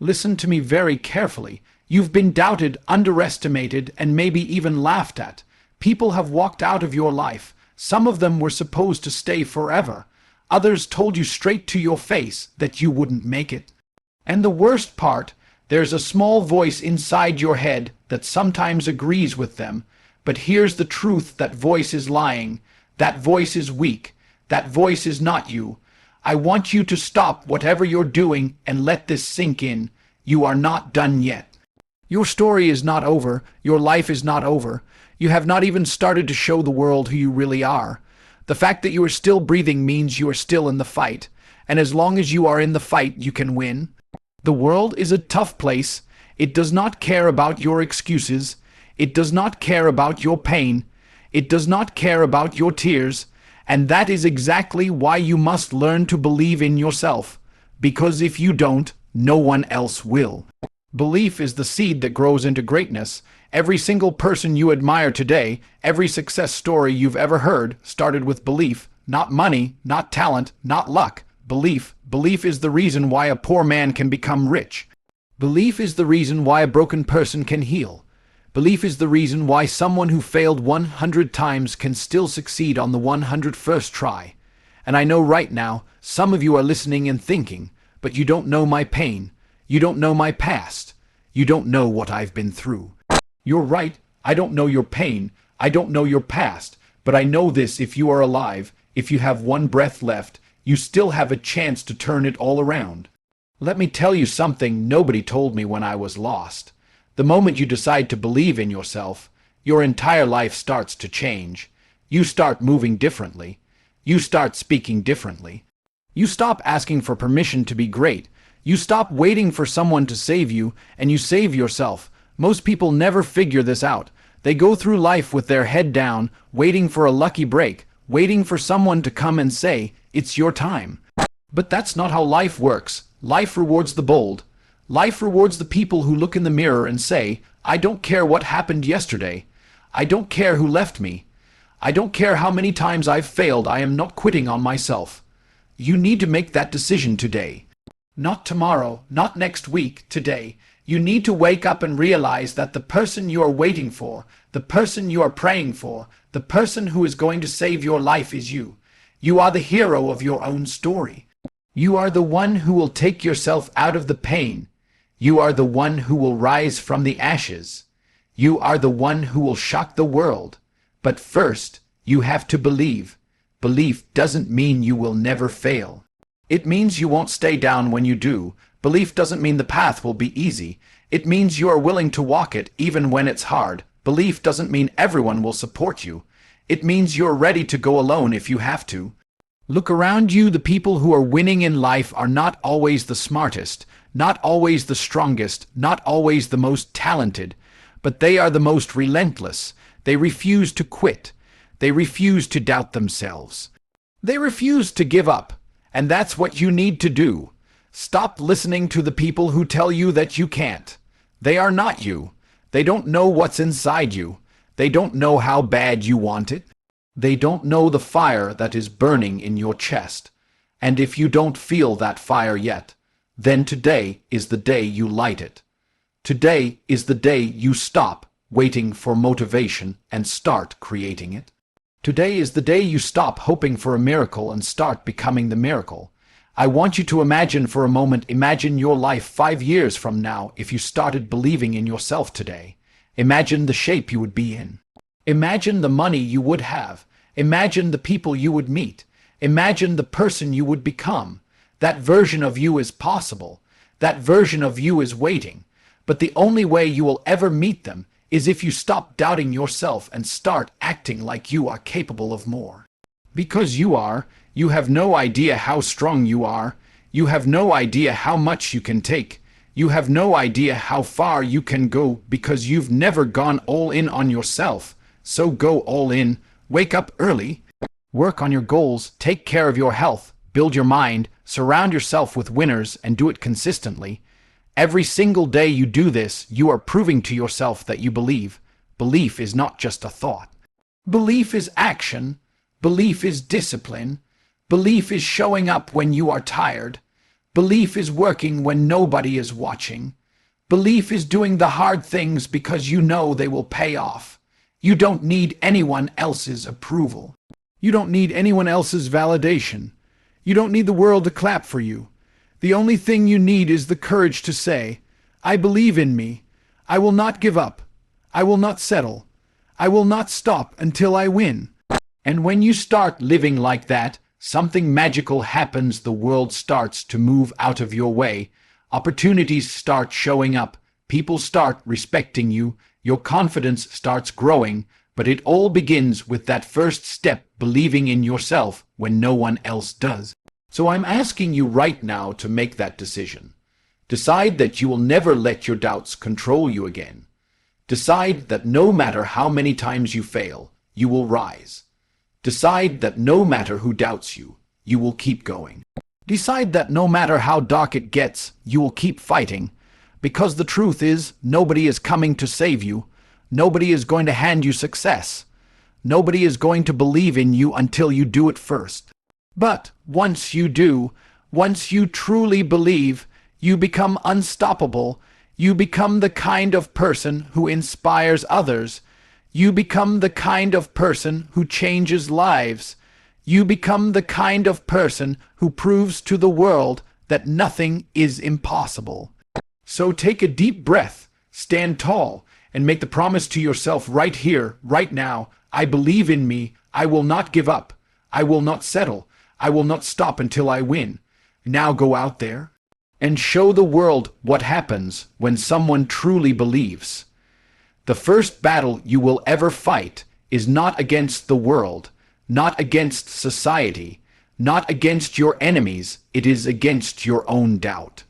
Listen to me very carefully. You've been doubted, underestimated, and maybe even laughed at. People have walked out of your life. Some of them were supposed to stay forever. Others told you straight to your face that you wouldn't make it. And the worst part, there's a small voice inside your head that sometimes agrees with them. But here's the truth: that voice is lying. That voice is weak. That voice is not you. I want you to stop whatever you're doing and let this sink in. You are not done yet. Your story is not over. Your life is not over. You have not even started to show the world who you really are. The fact that you are still breathing means you are still in the fight. And as long as you are in the fight, you can win. The world is a tough place. It does not care about your excuses. It does not care about your pain. It does not care about your tears. And that is exactly why you must learn to believe in yourself. Because if you don't, no one else will. Belief is the seed that grows into greatness. Every single person you admire today, every success story you've ever heard, started with belief. Not money, not talent, not luck. Belief. Belief is the reason why a poor man can become rich. Belief is the reason why a broken person can heal. Belief is the reason why someone who failed 100 times can still succeed on the 101st try. And I know right now, some of you are listening and thinking, but you don't know my pain. You don't know my past. You don't know what I've been through. You're right. I don't know your pain. I don't know your past. But I know this: if you are alive, if you have one breath left, you still have a chance to turn it all around. Let me tell you something nobody told me when I was lost. The moment you decide to believe in yourself, your entire life starts to change. You start moving differently. You start speaking differently. You stop asking for permission to be great. You stop waiting for someone to save you, and you save yourself. Most people never figure this out. They go through life with their head down, waiting for a lucky break, waiting for someone to come and say, "It's your time." But that's not how life works. Life rewards the bold. Life rewards the people who look in the mirror and say, "I don't care what happened yesterday. I don't care who left me. I don't care how many times I've failed. I am not quitting on myself." You need to make that decision today. Not tomorrow, not next week, today. You need to wake up and realize that the person you are waiting for, the person you are praying for, the person who is going to save your life is you. You are the hero of your own story. You are the one who will take yourself out of the pain. You are the one who will rise from the ashes. You are the one who will shock the world. But first, you have to believe. Belief doesn't mean you will never fail. It means you won't stay down when you do. Belief doesn't mean the path will be easy. It means you are willing to walk it even when it's hard. Belief doesn't mean everyone will support you. It means you're ready to go alone if you have to. Look around you. The people who are winning in life are not always the smartest, not always the strongest, not always the most talented, but they are the most relentless. They refuse to quit. They refuse to doubt themselves. They refuse to give up. And that's what you need to do. Stop listening to the people who tell you that you can't. They are not you. They don't know what's inside you. They don't know how bad you want it. They don't know the fire that is burning in your chest. And if you don't feel that fire yet, then today is the day you light it. Today is the day you stop waiting for motivation and start creating it. Today is the day you stop hoping for a miracle and start becoming the miracle. I want you to imagine for a moment, imagine your life 5 years from now if you started believing in yourself today. Imagine the shape you would be in. Imagine the money you would have. Imagine the people you would meet. Imagine the person you would become. That version of you is possible. That version of you is waiting. But the only way you will ever meet them is if you stop doubting yourself and start acting like you are capable of more. Because you are. You have no idea how strong you are. You have no idea how much you can take. You have no idea how far you can go because you've never gone all in on yourself. So go all in. Wake up early. Work on your goals. Take care of your health. Build your mind. Surround yourself with winners and do it consistently. Every single day you do this, you are proving to yourself that you believe. Belief is not just a thought. Belief is action. Belief is discipline. Belief is showing up when you are tired. Belief is working when nobody is watching. Belief is doing the hard things because you know they will pay off. You don't need anyone else's approval. You don't need anyone else's validation. You don't need the world to clap for you. The only thing you need is the courage to say, I believe in me. I will not give up. I will not settle. I will not stop until I win. And when you start living like that, something magical happens. The world starts to move out of your way. Opportunities start showing up. People start respecting you. Your confidence starts growing. But it all begins with that first step, believing in yourself when no one else does. So I'm asking you right now to make that decision. Decide that you will never let your doubts control you again. Decide that no matter how many times you fail, you will rise. Decide that no matter who doubts you, you will keep going. Decide that no matter how dark it gets, you will keep fighting. Because the truth is, nobody is coming to save you. Nobody is going to hand you success. Nobody is going to believe in you until you do it first. But once you do, once you truly believe, you become unstoppable. You become the kind of person who inspires others. You become the kind of person who changes lives. You become the kind of person who proves to the world that nothing is impossible. So take a deep breath, stand tall, and make the promise to yourself right here, right now, I believe in me. I will not give up. I will not settle. I will not stop until I win. Now go out there and show the world what happens when someone truly believes. The first battle you will ever fight is not against the world, not against society, not against your enemies. It is against your own doubt.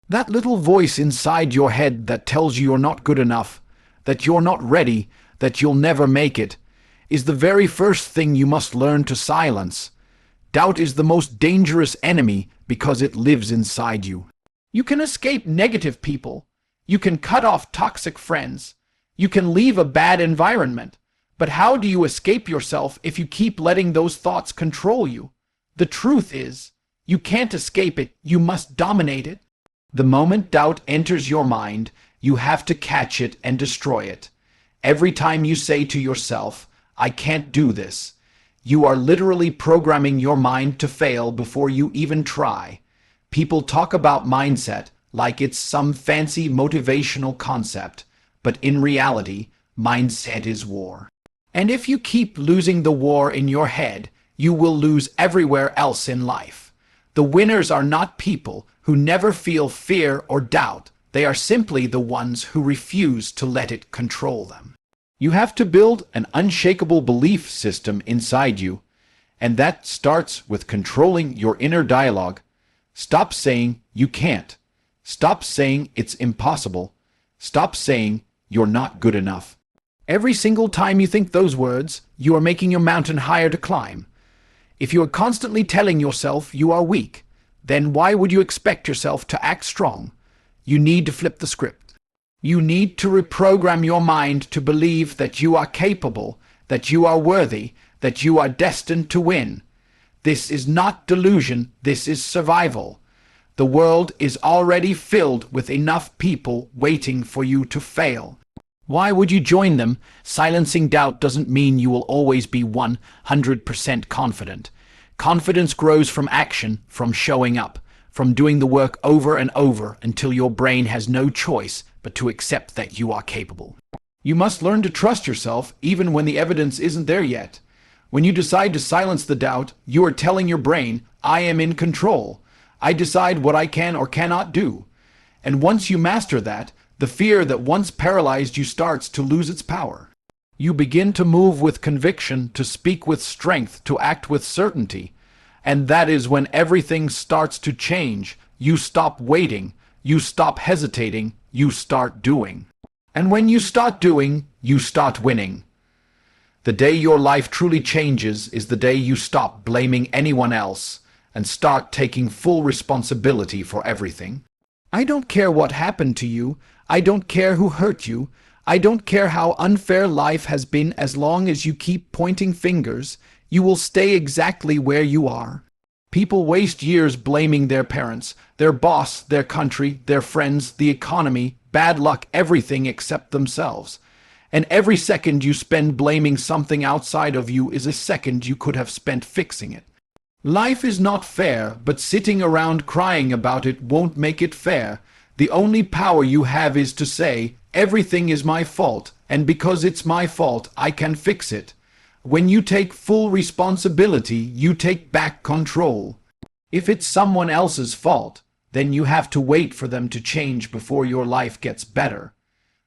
That little voice inside your head that tells you you're not good enough, that you're not ready, that you'll never make it, is the very first thing you must learn to silence. Doubt is the most dangerous enemy because it lives inside you. You can escape negative people. You can cut off toxic friends. You can leave a bad environment. But how do you escape yourself if you keep letting those thoughts control you? The truth is, you can't escape it. You must dominate it. The moment doubt enters your mind, you have to catch it and destroy it. Every time you say to yourself, I can't do this, you are literally programming your mind to fail before you even try. People talk about mindset like it's some fancy motivational concept, but in reality, mindset is war. And if you keep losing the war in your head, you will lose everywhere else in life. The winners are not people who never feel fear or doubt. They are simply the ones who refuse to let it control them. You have to build an unshakable belief system inside you, and that starts with controlling your inner dialogue. Stop saying you can't. Stop saying it's impossible. Stop saying you're not good enough. Every single time you think those words, you are making your mountain higher to climb. If you are constantly telling yourself you are weak, then why would you expect yourself to act strong? You need to flip the script. You need to reprogram your mind to believe that you are capable, that you are worthy, that you are destined to win. This is not delusion, this is survival. The world is already filled with enough people waiting for you to fail. Why would you join them? Silencing doubt doesn't mean you will always be 100% confident. Confidence grows from action, from showing up, from doing the work over and over until your brain has no choice but to accept that you are capable. You must learn to trust yourself even when the evidence isn't there yet. When you decide to silence the doubt, you are telling your brain, I am in control. I decide what I can or cannot do. And once you master that, the fear that once paralyzed you starts to lose its power. You begin to move with conviction, to speak with strength, to act with certainty. And that is when everything starts to change. You stop waiting. You stop hesitating. You start doing. And when you start doing, you start winning. The day your life truly changes is the day you stop blaming anyone else and start taking full responsibility for everything. I don't care what happened to you. I don't care who hurt you. I don't care how unfair life has been. As long as you keep pointing fingers, you will stay exactly where you are. People waste years blaming their parents, their boss, their country, their friends, the economy, bad luck, everything except themselves. And every second you spend blaming something outside of you is a second you could have spent fixing it. Life is not fair, but sitting around crying about it won't make it fair. The only power you have is to say, everything is my fault, and because it's my fault, I can fix it. When you take full responsibility, you take back control. If it's someone else's fault, then you have to wait for them to change before your life gets better.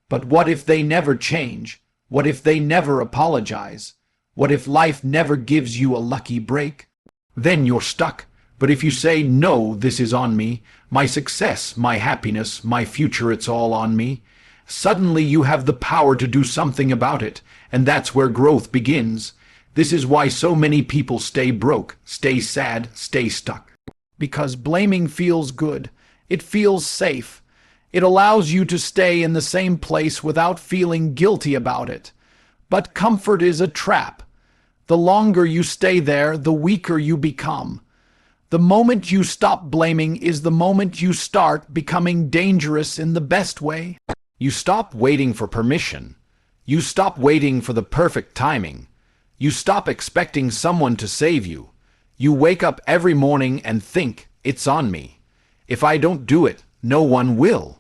But what if they never change? What if they never apologize? What if life never gives you a lucky break? Then you're stuck. But if you say, no, this is on me, my success, my happiness, my future, it's all on me, suddenly you have the power to do something about it, and that's where growth begins. This is why so many people stay broke, stay sad, stay stuck. Because blaming feels good. It feels safe. It allows you to stay in the same place without feeling guilty about it. But comfort is a trap. The longer you stay there, the weaker you become. The moment you stop blaming is the moment you start becoming dangerous in the best way. You stop waiting for permission. You stop waiting for the perfect timing. You stop expecting someone to save you. You wake up every morning and think, it's on me. If I don't do it, no one will.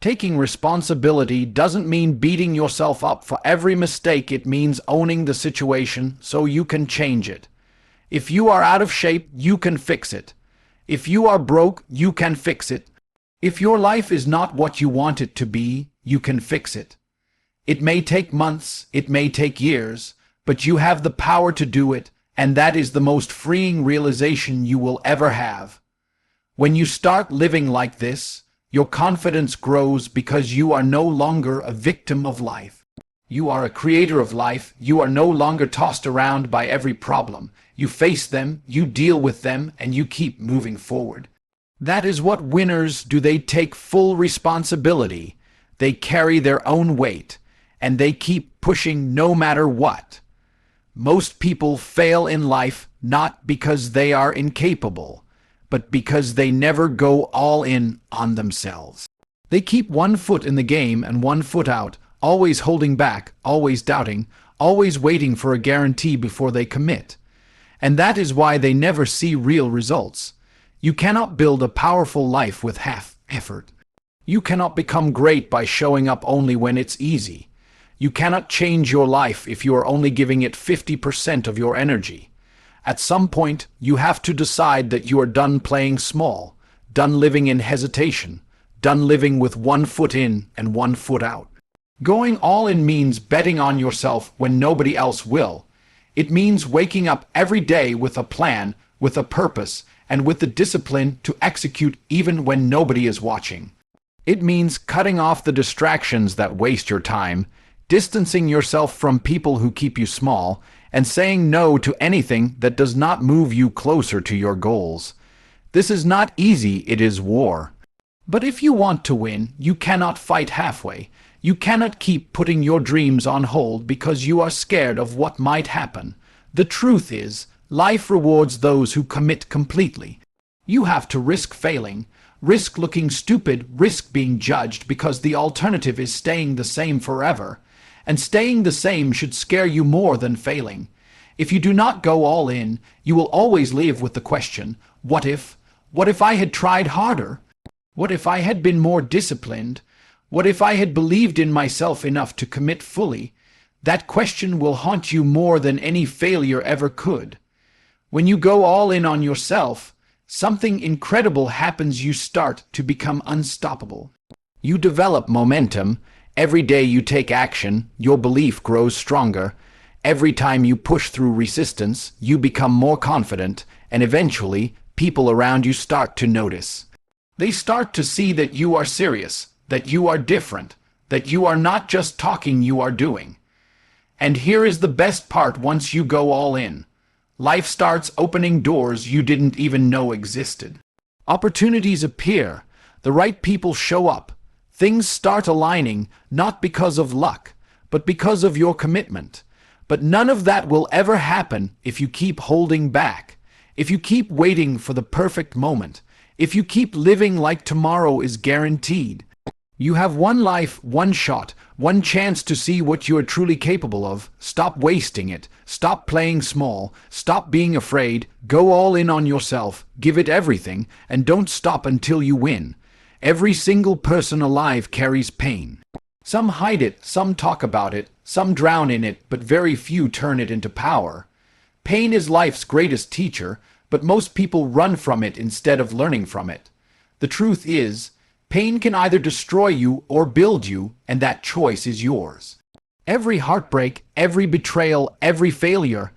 Taking responsibility doesn't mean beating yourself up for every mistake. It means owning the situation so you can change it. If you are out of shape, you can fix it. If you are broke, you can fix it. If your life is not what you want it to be, you can fix it. It may take months, it may take years, but you have the power to do it, and that is the most freeing realization you will ever have. When you start living like this, your confidence grows because you are no longer a victim of life. You are a creator of life. You are no longer tossed around by every problem. You face them, you deal with them, and you keep moving forward. That is what winners do. They take full responsibility. They carry their own weight, and they keep pushing no matter what. Most people fail in life not because they are incapable, but because they never go all in on themselves. They keep one foot in the game and one foot out, always holding back, always doubting, always waiting for a guarantee before they commit. And that is why they never see real results. You cannot build a powerful life with half effort. You cannot become great by showing up only when it's easy. You cannot change your life if you are only giving it 50% of your energy. At some point, you have to decide that you are done playing small, done living in hesitation, done living with one foot in and one foot out. Going all in means betting on yourself when nobody else will. It means waking up every day with a plan, with a purpose, and with the discipline to execute even when nobody is watching. It means cutting off the distractions that waste your time, distancing yourself from people who keep you small, and saying no to anything that does not move you closer to your goals. This is not easy, it is war. But if you want to win, you cannot fight halfway. You cannot keep putting your dreams on hold because you are scared of what might happen. The truth is, life rewards those who commit completely. You have to risk failing, risk looking stupid, risk being judged because the alternative is staying the same forever. And staying the same should scare you more than failing. If you do not go all in, you will always live with the question, what if? What if I had tried harder? What if I had been more disciplined? What if I had believed in myself enough to commit fully? That question will haunt you more than any failure ever could. When you go all in on yourself, something incredible happens. You start to become unstoppable. You develop momentum. Every day you take action, your belief grows stronger. Every time you push through resistance, you become more confident, and eventually, people around you start to notice. They start to see that you are serious, that you are different, that you are not just talking, you are doing. And here is the best part: once you go all in, life starts opening doors you didn't even know existed. Opportunities appear, the right people show up. Things start aligning, not because of luck, but because of your commitment. But none of that will ever happen if you keep holding back. if you keep waiting for the perfect moment, if you keep living like tomorrow is guaranteed. You have one life, one shot, one chance to see what you are truly capable of. Stop wasting it. Stop playing small. Stop being afraid. Go all in on yourself. Give it everything, and don't stop until you win. Every single person alive carries pain. Some hide it, some talk about it, some drown in it, but very few turn it into power. Pain is life's greatest teacher, but most people run from it instead of learning from it. The truth is, pain can either destroy you or build you, and that choice is yours. Every heartbreak, every betrayal, every failure,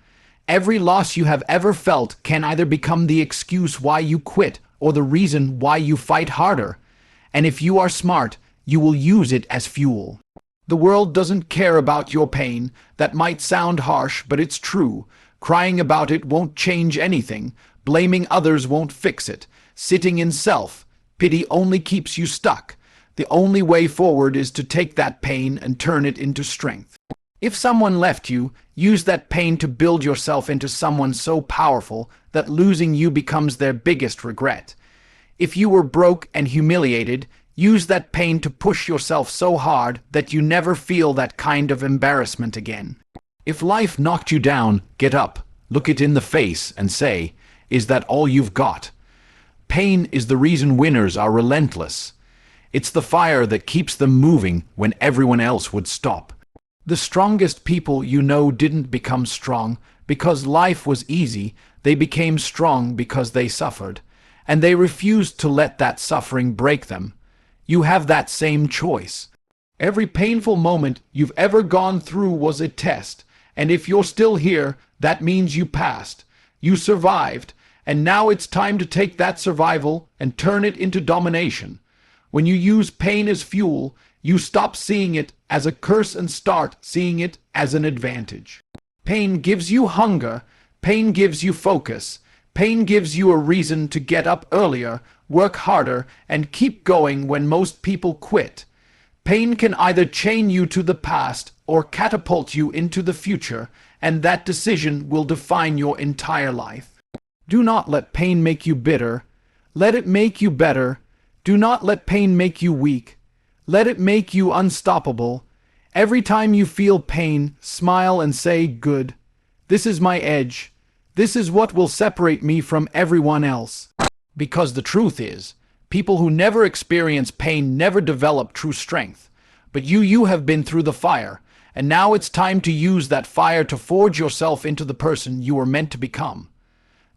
every loss you have ever felt can either become the excuse why you quit or the reason why you fight harder. And if you are smart, you will use it as fuel. The world doesn't care about your pain. That might sound harsh, but it's true. Crying about it won't change anything. Blaming others won't fix it. Sitting in self-pity only keeps you stuck. The only way forward is to take that pain and turn it into strength. If someone left you, use that pain to build yourself into someone so powerful that losing you becomes their biggest regret. If you were broke and humiliated, use that pain to push yourself so hard that you never feel that kind of embarrassment again. If life knocked you down, get up, look it in the face, and say, "Is that all you've got?" Pain is the reason winners are relentless. It's the fire that keeps them moving when everyone else would stop. The strongest people you know didn't become strong because life was easy. They became strong because they suffered, and they refused to let that suffering break them. You have that same choice. Every painful moment you've ever gone through was a test, and if you're still here, that means you passed. You survived, and now it's time to take that survival and turn it into domination. When you use pain as fuel, you stop seeing it as a curse and start seeing it as an advantage. Pain gives you hunger. Pain gives you focus. Pain gives you a reason to get up earlier, work harder, and keep going when most people quit. Pain can either chain you to the past or catapult you into the future, and that decision will define your entire life. Do not let pain make you bitter. Let it make you better. Do not let pain make you weak. Let it make you unstoppable. Every time you feel pain, smile and say, "Good. This is my edge. This is what will separate me from everyone else." Because the truth is, people who never experience pain never develop true strength. But you have been through the fire, and now it's time to use that fire to forge yourself into the person you were meant to become.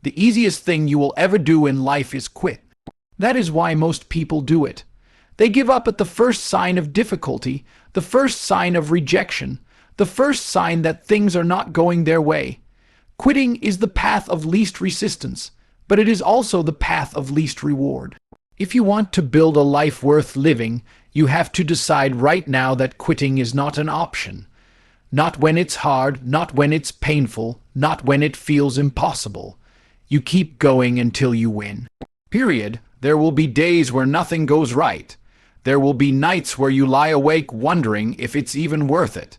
The easiest thing you will ever do in life is quit. That is why most people do it. They give up at the first sign of difficulty, the first sign of rejection, the first sign that things are not going their way. Quitting is the path of least resistance, but it is also the path of least reward. If you want to build a life worth living, you have to decide right now that quitting is not an option. Not when it's hard, not when it's painful, not when it feels impossible. You keep going until you win. Period. There will be days where nothing goes right. There will be nights where you lie awake wondering if it's even worth it.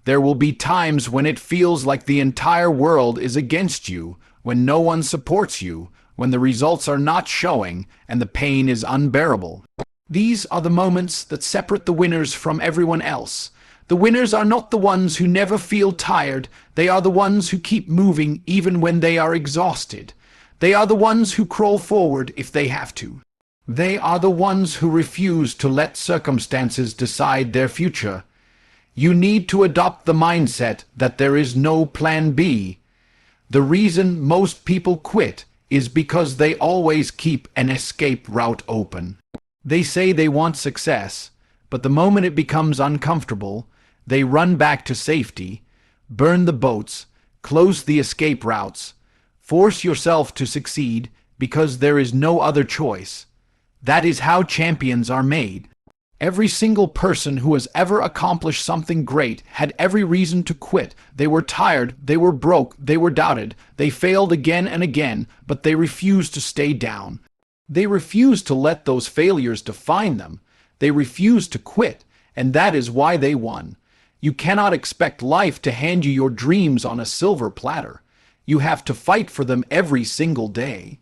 There will be times when it feels like the entire world is against you, when no one supports you, when the results are not showing and the pain is unbearable. These are the moments that separate the winners from everyone else. The winners are not the ones who never feel tired. They are the ones who keep moving even when they are exhausted. They are the ones who crawl forward if they have to. They are the ones who refuse to let circumstances decide their future. You need to adopt the mindset that there is no plan B. The reason most people quit is because they always keep an escape route open. They say they want success, but the moment it becomes uncomfortable, they run back to safety, burn the boats, close the escape routes. Force yourself to succeed because there is no other choice. That is how champions are made. Every single person who has ever accomplished something great had every reason to quit. They were tired, they were broke, they were doubted, they failed again and again, but they refused to stay down. They refused to let those failures define them. They refused to quit, and that is why they won. You cannot expect life to hand you your dreams on a silver platter. You have to fight for them every single day.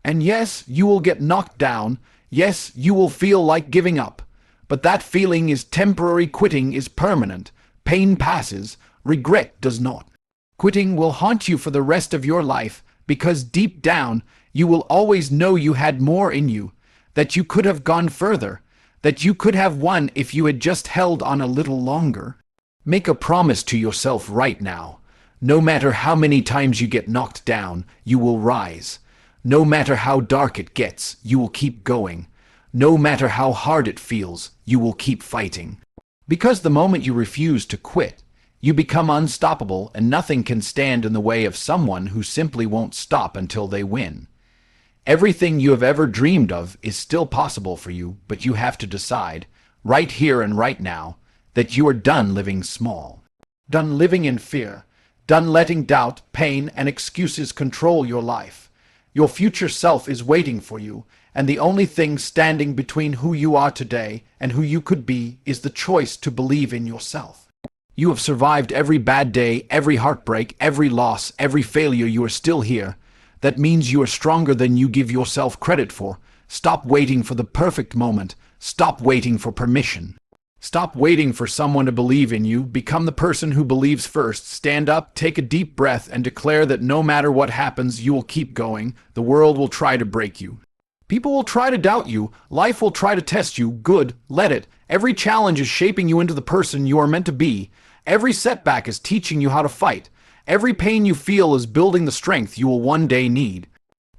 And yes, you will get knocked down. Yes, you will feel like giving up. But that feeling is temporary. Quitting is permanent. Pain passes. Regret does not. Quitting will haunt you for the rest of your life because deep down you will always know you had more in you, that you could have gone further, that you could have won if you had just held on a little longer. Make a promise to yourself right now. No matter how many times you get knocked down, you will rise. No matter how dark it gets, you will keep going. No matter how hard it feels, you will keep fighting. Because the moment you refuse to quit, you become unstoppable, and nothing can stand in the way of someone who simply won't stop until they win. Everything you have ever dreamed of is still possible for you, but you have to decide, right here and right now, that you are done living small. Done living in fear. Done letting doubt, pain, and excuses control your life. Your future self is waiting for you, and the only thing standing between who you are today and who you could be is the choice to believe in yourself. You have survived every bad day, every heartbreak, every loss, every failure. You are still here. That means you are stronger than you give yourself credit for. Stop waiting for the perfect moment. Stop waiting for permission. Stop waiting for someone to believe in you. Become the person who believes first. Stand up, take a deep breath, and declare that no matter what happens, you will keep going. The world will try to break you. People will try to doubt you. Life will try to test you. Good, let it. Every challenge is shaping you into the person you are meant to be. Every setback is teaching you how to fight. Every pain you feel is building the strength you will one day need.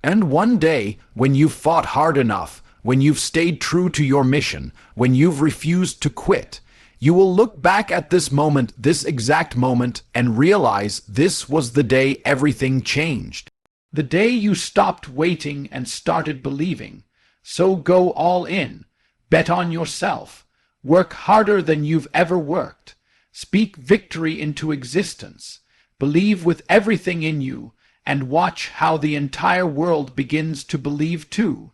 And one day, when you've fought hard enough, when you've stayed true to your mission, when you've refused to quit, you will look back at this moment, this exact moment, and realize this was the day everything changed. The day you stopped waiting and started believing. So go all in. Bet on yourself. Work harder than you've ever worked. Speak victory into existence. Believe with everything in you, and watch how the entire world begins to believe too.